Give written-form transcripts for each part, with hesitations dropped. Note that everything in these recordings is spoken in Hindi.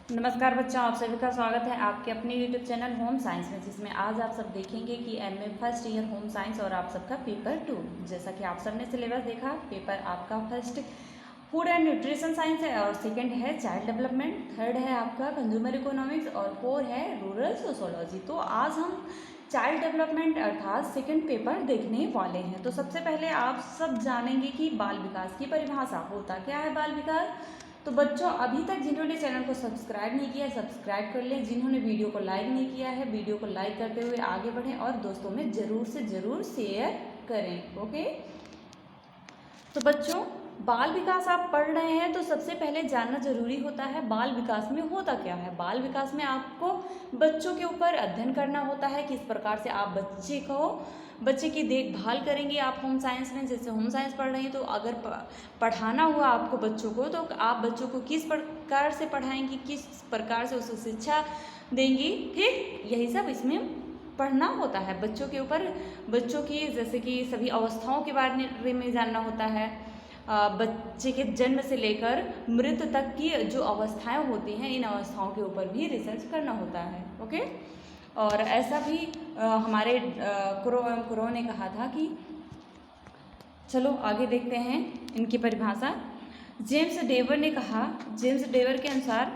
नमस्कार बच्चों, आप सभी का स्वागत है आपके अपने YouTube चैनल होम साइंस में, जिसमें आज आप सब देखेंगे कि MA first year home science और आप सबका पेपर 2। जैसा कि आप सबने सिलेबस देखा, पेपर आपका first food and nutrition science है और सेकंड है चाइल्ड डेवलपमेंट, थर्ड है आपका कंज्यूमर इकोनॉमिक्स और फोर है रूरल सोशोलॉजी। तो आज हम चाइल्ड डेवलपमेंट अर्थात सेकंड पेपर देखने वाले हैं। तो सबसे पहले आप सब जानेंगे कि बाल विकास की परिभाषा होता क्या है। बाल विकास, तो बच्चों अभी तक जिन्होंने चैनल को सब्सक्राइब नहीं किया है सब्सक्राइब कर लें, जिन्होंने वीडियो को लाइक नहीं किया है वीडियो को लाइक करते हुए आगे बढ़ें और दोस्तों में ज़रूर से ज़रूर शेयर करें। ओके, तो बच्चों बाल विकास आप पढ़ रहे हैं तो सबसे पहले जानना जरूरी होता है बाल विकास में होता क्या है। बाल विकास में आपको बच्चों के ऊपर अध्ययन करना होता है, किस प्रकार से आप बच्चे की देखभाल करेंगे। आप होम साइंस में जैसे होम साइंस पढ़ रहे हैं तो अगर पढ़ाना हुआ आपको बच्चों को तो आप बच्चों को किस प्रकार से पढ़ाएंगी, किस प्रकार से उसे शिक्षा देंगी, ठीक यही सब इसमें पढ़ना होता है। बच्चों के ऊपर बच्चों की जैसे कि सभी अवस्थाओं के बारे में जानना होता है। बच्चे के जन्म से लेकर मृत्यु तक की जो अवस्थाएं होती हैं, इन अवस्थाओं के ऊपर भी रिसर्च करना होता है। ओके, और ऐसा भी हमारे क्रो ने कहा था कि चलो आगे देखते हैं इनकी परिभाषा। जेम्स डेवर ने कहा, जेम्स डेवर के अनुसार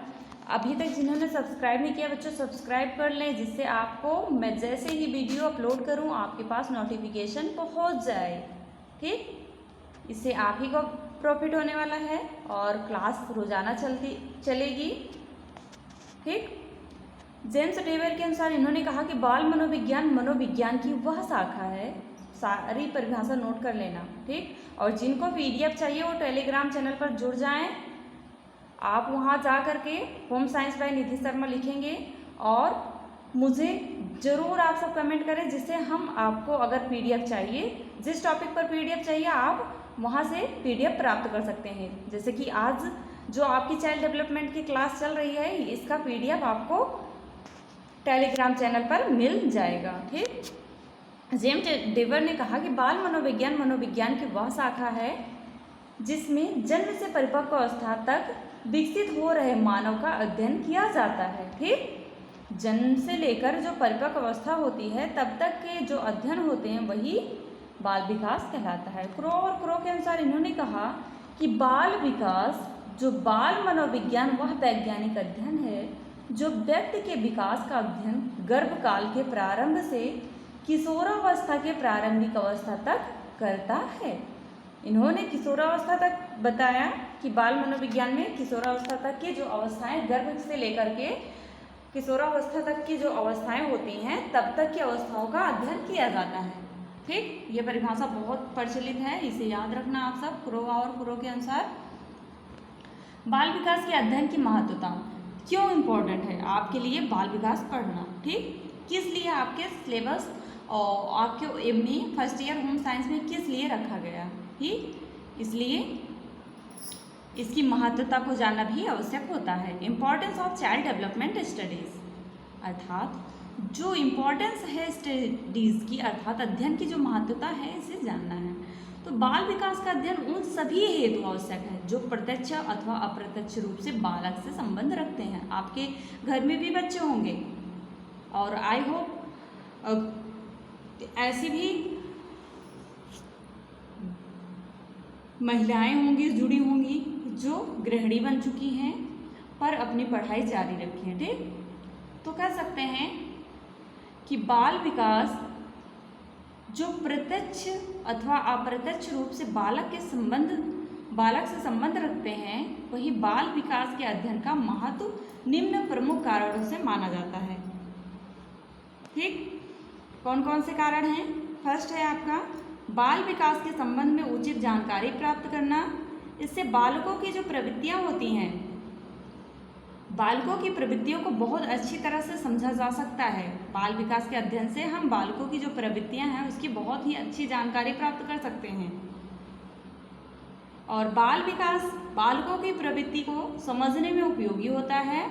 अभी तक जिन्होंने सब्सक्राइब नहीं किया बच्चों सब्सक्राइब कर लें, जिससे आपको मैं जैसे ही वीडियो अपलोड करूं आपके पास नोटिफिकेशन पहुंच जाए। ठीक, इससे आप ही को प्रॉफिट होने वाला है और क्लास रोजाना चलेगी। ठीक, जेम्स डेवर के अनुसार इन्होंने कहा कि बाल मनोविज्ञान की वह शाखा है, सारी परिभाषा नोट कर लेना। ठीक, और जिनको पीडीएफ चाहिए वो टेलीग्राम चैनल पर जुड़ जाएं। आप वहां जा करके होम साइंस बाय निधि शर्मा लिखेंगे और मुझे ज़रूर आप सब कमेंट करें, जिससे हम आपको अगर पीडीएफ चाहिए, जिस टॉपिक पर पीडीएफ चाहिए आप वहाँ से पीडीएफ प्राप्त कर सकते हैं। जैसे कि आज जो आपकी चाइल्ड डेवलपमेंट की क्लास चल रही है इसका पीडीएफ आपको टेलीग्राम चैनल पर मिल जाएगा। ठीक, जेम्स डेवर ने कहा कि बाल मनोविज्ञान की वह शाखा है जिसमें जन्म से परिपक्व अवस्था तक विकसित हो रहे मानव का अध्ययन किया जाता है। ठीक, जन्म से लेकर जो परिपक्व अवस्था होती है तब तक के जो अध्ययन होते हैं वही बाल विकास कहलाता है। क्रो के अनुसार इन्होंने कहा कि बाल विकास जो बाल मनोविज्ञान वह वैज्ञानिक अध्ययन है जो व्यक्ति के विकास का अध्ययन गर्भकाल के प्रारंभ से किशोरावस्था के प्रारंभिक अवस्था तक करता है। इन्होंने किशोरावस्था तक बताया कि बाल मनोविज्ञान में किशोरावस्था तक की जो अवस्थाएं, गर्भ से लेकर के किशोरावस्था तक की जो अवस्थाएं होती हैं तब तक की अवस्थाओं का अध्ययन किया जाता है। ठीक, ये परिभाषा बहुत प्रचलित है, इसे याद रखना आप सब। क्रो के अनुसार बाल विकास के अध्ययन की महत्वता क्यों इम्पोर्टेंट है आपके लिए बाल विकास पढ़ना। ठीक, किस लिए आपके सिलेबस और आपके MA first year home science में किस लिए रखा गया। ठीक, इसलिए इसकी महत्वता को जानना भी आवश्यक होता है। Importance of child development studies, अर्थात जो इम्पोर्टेंस है स्टडीज़ की अर्थात अध्ययन की जो महत्वता है इसे जानना है। तो बाल विकास का अध्ययन उन सभी हेतु आवश्यक है जो प्रत्यक्ष अथवा अप्रत्यक्ष रूप से बालक से संबंध रखते हैं। आपके घर में भी बच्चे होंगे और आई होप ऐसी भी महिलाएं होंगी, जुड़ी होंगी जो गृहिणी बन चुकी हैं पर अपनी पढ़ाई जारी रखी है। ठीक, तो कह सकते हैं कि बाल विकास जो प्रत्यक्ष अथवा अप्रत्यक्ष रूप से बालक से संबंध रखते हैं वही बाल विकास के अध्ययन का महत्व निम्न प्रमुख कारणों से माना जाता है। ठीक, कौन कौन से कारण हैं। फर्स्ट है आपका बाल विकास के संबंध में उचित जानकारी प्राप्त करना। इससे बालकों की जो प्रवृत्तियां होती हैं, बालकों की प्रवृत्तियों को बहुत अच्छी तरह से समझा जा सकता है। बाल विकास के अध्ययन से हम बालकों की जो प्रवृत्तियां हैं उसकी बहुत ही अच्छी जानकारी प्राप्त कर सकते हैं। और बाल विकास बालकों की प्रवृत्ति को समझने में उपयोगी होता है।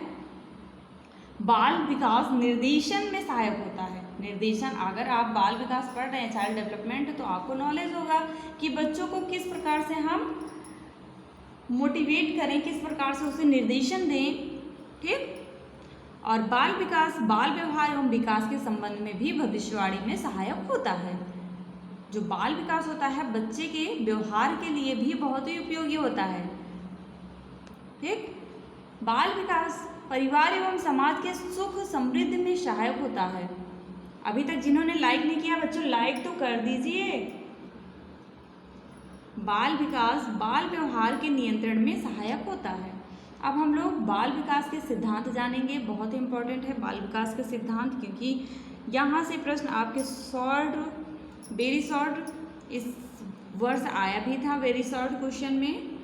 बाल विकास निर्देशन में सहायक होता है। निर्देशन, अगर आप बाल विकास पढ़ रहे हैं चाइल्ड डेवलपमेंट तो आपको नॉलेज होगा कि बच्चों को किस प्रकार से हम मोटिवेट करें, किस प्रकार से उसे निर्देशन दें ठीक। और बाल विकास बाल व्यवहार एवं विकास के संबंध में भी भविष्यवाणी में सहायक होता है। जो बाल विकास होता है बच्चे के व्यवहार के लिए भी बहुत ही उपयोगी होता है। ठीक। बाल विकास परिवार एवं समाज के सुख समृद्धि में सहायक होता है। अभी तक जिन्होंने लाइक नहीं किया बच्चों लाइक तो कर दीजिए। बाल विकास बाल व्यवहार के नियंत्रण में सहायक होता है। अब हम लोग बाल विकास के सिद्धांत जानेंगे। बहुत ही इंपॉर्टेंट है बाल विकास के सिद्धांत, क्योंकि यहाँ से प्रश्न आपके वेरी शॉर्ट इस वर्ष आया भी था, वेरी शॉर्ट क्वेश्चन में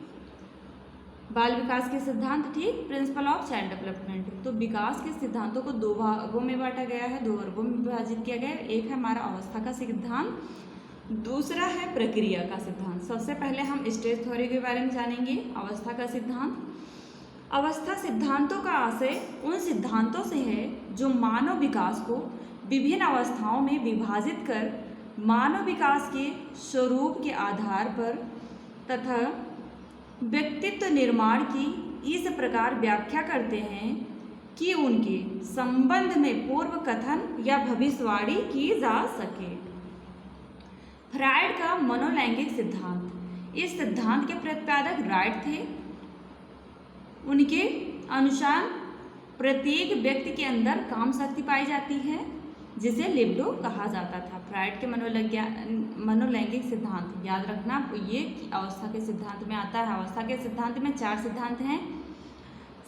बाल विकास के सिद्धांत। ठीक। Principle of child development. तो विकास के सिद्धांतों को दो भागों में बांटा गया है, दो वर्गों में विभाजित किया गया है। एक है हमारा अवस्था का सिद्धांत, दूसरा है प्रक्रिया का सिद्धांत। सबसे पहले हम स्टेज थ्योरी के बारे में जानेंगे। अवस्था का सिद्धांत। अवस्था सिद्धांतों का आशय उन सिद्धांतों से है जो मानव विकास को विभिन्न अवस्थाओं में विभाजित कर मानव विकास के स्वरूप के आधार पर तथा व्यक्तित्व निर्माण की इस प्रकार व्याख्या करते हैं कि उनके संबंध में पूर्व कथन या भविष्यवाणी की जा सके। फ्रायड का मनोलैंगिक सिद्धांत। इस सिद्धांत के प्रतिपादक राइट थे। उनके अनुसार प्रत्येक व्यक्ति के अंदर काम शक्ति पाई जाती है जिसे लिबिडो कहा जाता था। फ्रायड के मनोलैंगिक सिद्धांत याद रखना, ये अवस्था के सिद्धांत में आता है। अवस्था के सिद्धांत में 4 सिद्धांत हैं।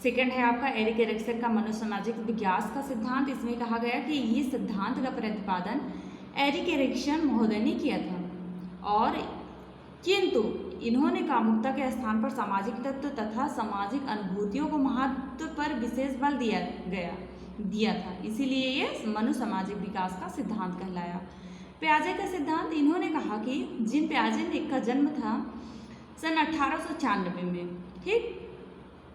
सेकंड है आपका एरिक एरिक्सन का मनोसामाजिक विकास का सिद्धांत। इसमें कहा गया कि ये सिद्धांत का प्रतिपादन एरिक एरिक्सन महोदय ने किया था, और किंतु इन्होंने कामुकता के स्थान पर सामाजिक तत्व तथा सामाजिक अनुभूतियों को महत्व पर विशेष बल दिया था, इसीलिए ये मनोसामाजिक विकास का सिद्धांत कहलाया। पियाजे का सिद्धांत। इन्होंने कहा कि जीन पियाजे का जन्म था सन 1896 में। ठीक।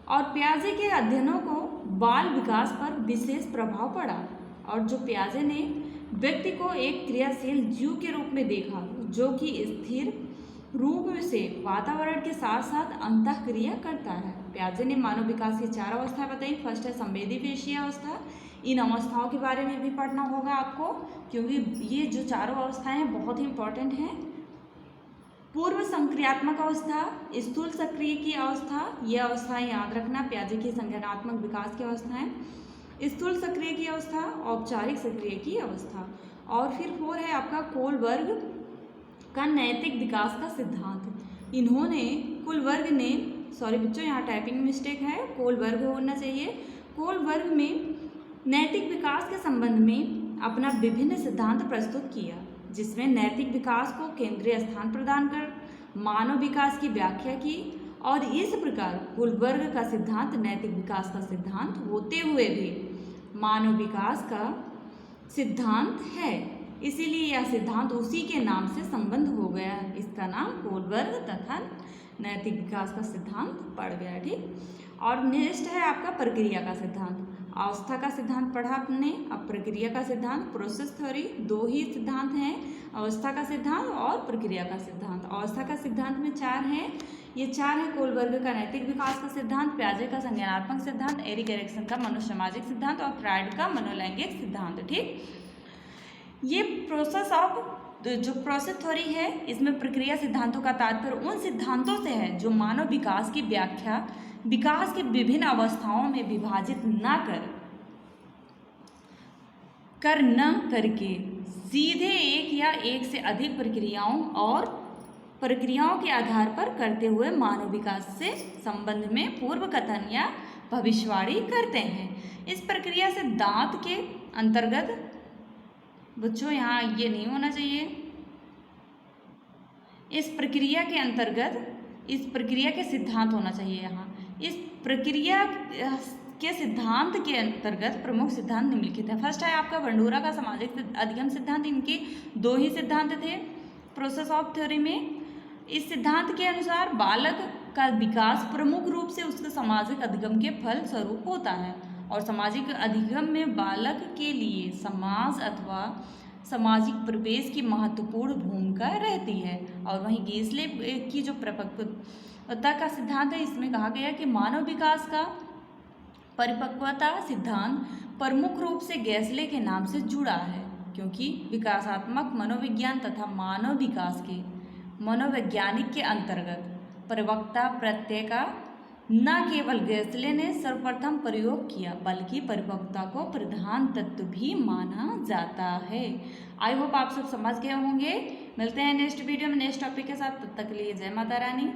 और पियाजे के अध्ययनों को बाल विकास पर विशेष प्रभाव पड़ा, और जो पियाजे ने व्यक्ति को एक क्रियाशील जीव के रूप में देखा जो कि स्थिर रूप से वातावरण के साथ साथ अंतःक्रिया करता है। पियाजे ने मानव विकास की 4 अवस्थाएं बताई। फर्स्ट है संवेदी पेशीय अवस्था। इन अवस्थाओं के बारे में भी पढ़ना होगा आपको, क्योंकि ये जो 4 अवस्थाएं हैं बहुत ही इंपॉर्टेंट हैं। पूर्व संक्रियात्मक अवस्था, स्थूल सक्रिय की अवस्था, ये अवस्थाएं याद रखना। पियाजे की संज्ञानात्मक विकास की अवस्थाएं, स्थूल सक्रिय की अवस्था, औपचारिक सक्रिय की अवस्था। और फिर 4 है आपका कोलबर्ग का नैतिक विकास का सिद्धांत। इन्होंने यहाँ टाइपिंग मिस्टेक है, कोलबर्ग होना चाहिए। कोलबर्ग में नैतिक विकास के संबंध में अपना विभिन्न सिद्धांत प्रस्तुत किया, जिसमें नैतिक विकास को केंद्रीय स्थान प्रदान कर मानव विकास की व्याख्या की, और इस प्रकार कोलबर्ग का सिद्धांत नैतिक विकास का सिद्धांत होते हुए भी मानव विकास का सिद्धांत है। इसीलिए यह सिद्धांत उसी के नाम से संबंध हो गया। इसका नाम कोलबर्ग तथा नैतिक विकास का सिद्धांत पड़ गया। ठीक। और नेक्स्ट है आपका प्रक्रिया का सिद्धांत। अवस्था का सिद्धांत पढ़ा आपने, अब प्रक्रिया का सिद्धांत। प्रोसेस थ्योरी 2 ही सिद्धांत हैं, अवस्था का सिद्धांत और प्रक्रिया का सिद्धांत। अवस्था का सिद्धांत में 4 हैं। ये 4 है कोलबर्ग का नैतिक विकास का सिद्धांत, पियाजे का संज्ञानात्मक सिद्धांत, एरिक एरिक्सन का मनोसामाजिक सिद्धांत और फ्रायड का मनोलैंगिक सिद्धांत। ठीक। ये जो प्रोसेस थ्योरी है, इसमें प्रक्रिया सिद्धांतों का तात्पर्य उन सिद्धांतों से है जो मानव विकास की व्याख्या विकास के विभिन्न अवस्थाओं में विभाजित न करके सीधे एक या एक से अधिक प्रक्रियाओं के आधार पर करते हुए मानव विकास से संबंध में पूर्व कथन या भविष्यवाणी करते हैं। इस प्रक्रिया से दांत के अंतर्गत बच्चों यहाँ ये नहीं होना चाहिए। इस प्रक्रिया के सिद्धांत होना चाहिए यहाँ। इस प्रक्रिया के सिद्धांत के अंतर्गत प्रमुख सिद्धांत निम्नलिखित है। फर्स्ट है आपका बंडूरा का सामाजिक अधिगम सिद्धांत। इनके 2 ही सिद्धांत थे प्रोसेस ऑफ थ्योरी में। इस सिद्धांत के अनुसार बालक का विकास प्रमुख रूप से उसके सामाजिक अधिगम के फल स्वरूप होता है, और सामाजिक अधिगम में बालक के लिए समाज अथवा सामाजिक प्रवेश की महत्वपूर्ण भूमिका रहती है। और वहीं गीसले की जो परिपक्वता का सिद्धांत है, इसमें कहा गया कि मानव विकास का परिपक्वता सिद्धांत प्रमुख रूप से गैसले के नाम से जुड़ा है, क्योंकि विकासात्मक मनोविज्ञान तथा मानव विकास के मनोवैज्ञानिक के अंतर्गत परिपक्वता प्रत्यय का न केवल गैसले ने सर्वप्रथम प्रयोग किया, बल्कि परिपक्वता को प्रधान तत्व भी माना जाता है। आई होप आप सब समझ गए होंगे। मिलते हैं नेक्स्ट वीडियो में नेक्स्ट टॉपिक के साथ, तब तक के लिए जय माता रानी।